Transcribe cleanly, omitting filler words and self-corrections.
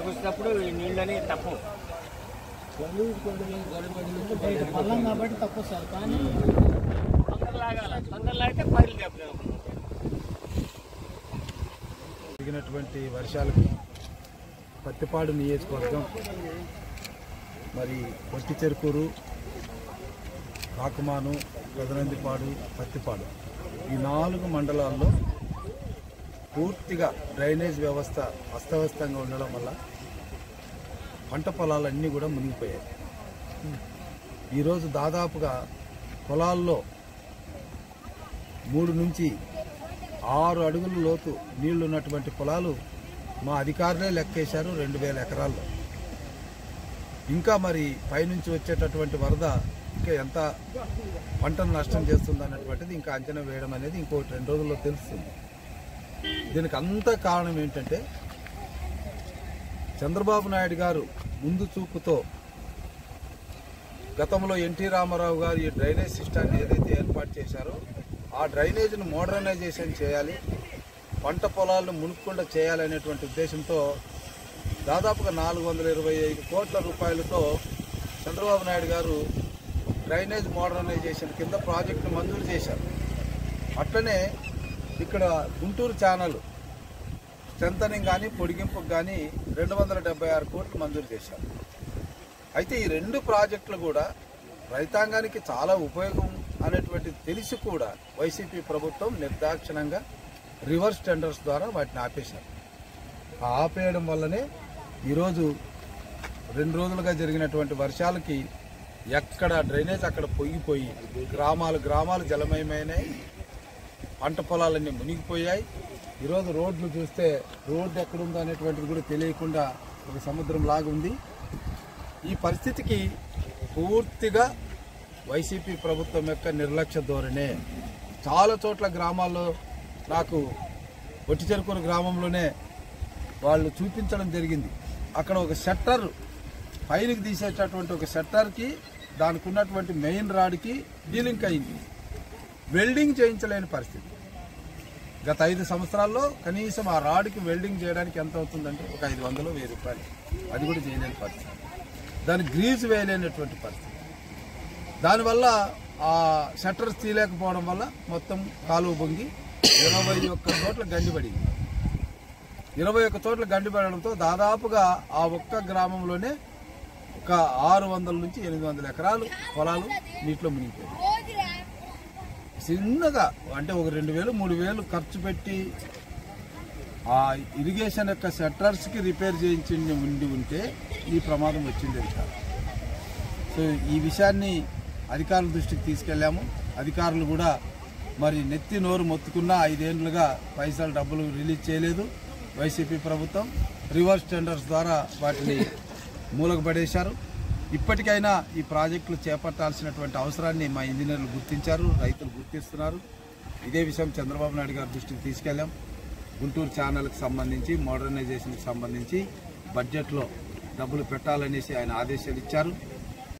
వచ్చినప్పుడు నీళ్ళని తప్పు పల్లం కాబట్టి తక్కువ సార్, కానీ తొందరలాగితే పైలు జరిగినటువంటి వర్షాలకి పత్తిపాడు నియోజకవర్గం మరి పొట్టి చెరుకూరు, కాకుమాను, పెదనందిపాడు, పత్తిపాడు ఈ 4 మండలాల్లో పూర్తిగా డ్రైనేజ్ వ్యవస్థ అస్తవ్యస్తంగా ఉండడం వల్ల పంట పొలాలన్నీ కూడా మునిగిపోయాయి. ఈరోజు దాదాపుగా పొలాల్లో 3 నుంచి 6 అడుగుల లోతు నీళ్లు ఉన్నటువంటి పొలాలు మా అధికారులే లెక్కేశారు 2000 ఎకరాల్లో. ఇంకా మరి పైనుంచి వచ్చేటటువంటి వరద ఇంకా ఎంత పంటను నష్టం చేస్తుంది అన్నటువంటిది ఇంకా అంచనా వేయడం అనేది ఇంకొక 2 రోజుల్లో తెలుస్తుంది. దీనికి అంత కారణం ఏంటంటే చంద్రబాబు నాయుడు గారు ముందు చూపుతో గతంలో ఎన్టీ రామారావు గారు ఈ డ్రైనేజ్ సిస్టాన్ని ఏదైతే ఏర్పాటు చేశారో ఆ డ్రైనేజ్ను మోడర్నైజేషన్ చేయాలి, పంట పొలాలను మునుక్కుండా చేయాలనేటువంటి ఉద్దేశంతో దాదాపుగా 425 కోట్ల రూపాయలతో చంద్రబాబు నాయుడు గారు డ్రైనేజ్ మోడర్నైజేషన్ కింద ప్రాజెక్టును మంజూరు చేశారు. అట్లనే ఇక్కడ గుంటూరు ఛానల్ స్ట్రెంథనింగ్ కానీ పొడిగింపుకు కానీ 276 కోట్లు మంజూరు చేశారు. అయితే ఈ 2 ప్రాజెక్టులు కూడా రైతాంగానికి చాలా ఉపయోగం అనేటువంటిది తెలిసి కూడా వైసీపీ ప్రభుత్వం నిర్దాక్షిణంగా రివర్స్ టెండర్స్ ద్వారా వాటిని ఆపేశారు. ఆపేయడం వల్లనే ఈరోజు 2 రోజులుగా జరిగినటువంటి వర్షాలకి ఎక్కడ డ్రైనేజ్ అక్కడ పొంగిపోయి గ్రామాలు జలమయమైనాయి, పంట పొలాలన్నీ మునిగిపోయాయి. ఈరోజు రోడ్లు చూస్తే రోడ్డు ఎక్కడుందో అనేటువంటిది కూడా తెలియకుండా ఒక సముద్రం లాగా ఉంది. ఈ పరిస్థితికి పూర్తిగా వైసీపీ ప్రభుత్వం యొక్క నిర్లక్ష్య ధోరణే. చాలా చోట్ల గ్రామాల్లో నాకు పొట్టి చెరుకూరు గ్రామంలోనే వాళ్ళు చూపించడం జరిగింది. అక్కడ ఒక షట్టర్ పైనకి తీసేటటువంటి ఒక షట్టర్కి దానికి ఉన్నటువంటి మెయిన్ రాడ్కి డీలింక్ అయింది. వెల్డింగ్ చేయించలేని పరిస్థితి. గత 5 సంవత్సరాల్లో కనీసం ఆ రాడ్కి వెల్డింగ్ చేయడానికి ఎంత అవుతుందంటే ఒక 500-1000 రూపాయలు, అది కూడా చేయలేని పరిస్థితి. దానికి గ్రీజ్ వేయలేనటువంటి పరిస్థితి. దానివల్ల ఆ షట్టర్స్ తీయలేకపోవడం వల్ల మొత్తం కాలువ పొంగి 21 చోట్ల గండిపడింది. 21 చోట్ల గండిపడడంతో దాదాపుగా ఆ ఒక్క గ్రామంలోనే ఒక 600 నుంచి 800 ఎకరాలు పొలాలు నీటిలో మునిగిపోయాయి. చిన్నగా అంటే ఒక 2000-3000 ఖర్చు పెట్టి ఆ ఇరిగేషన్ యొక్క షట్టర్స్కి రిపేర్ చేయించి ఉంటే ఈ ప్రమాదం వచ్చింది కాదు. సో ఈ విషయాన్ని అధికారుల దృష్టికి తీసుకెళ్ళాము. అధికారులు కూడా మరి నెత్తి నోరు మొత్తుకున్న 5 ఏళ్లుగా పైసలు డబ్బులు రిలీజ్ చేయలేదు వైసీపీ ప్రభుత్వం. రివర్స్ టెండర్స్ ద్వారా వాటిని మూలకు పడేశారు. ఇప్పటికైనా ఈ ప్రాజెక్టులు చేపట్టాల్సినటువంటి అవసరాన్ని మా ఇంజనీర్లు గుర్తించారు, రైతులు గుర్తిస్తున్నారు. ఇదే విషయం చంద్రబాబు నాయుడు గారి దృష్టికి తీసుకెళ్ళాం. గుంటూరు ఛానల్కి సంబంధించి మోడర్నైజేషన్కి సంబంధించి బడ్జెట్లో డబ్బులు పెట్టాలనేసి ఆయన ఆదేశాలు ఇచ్చారు.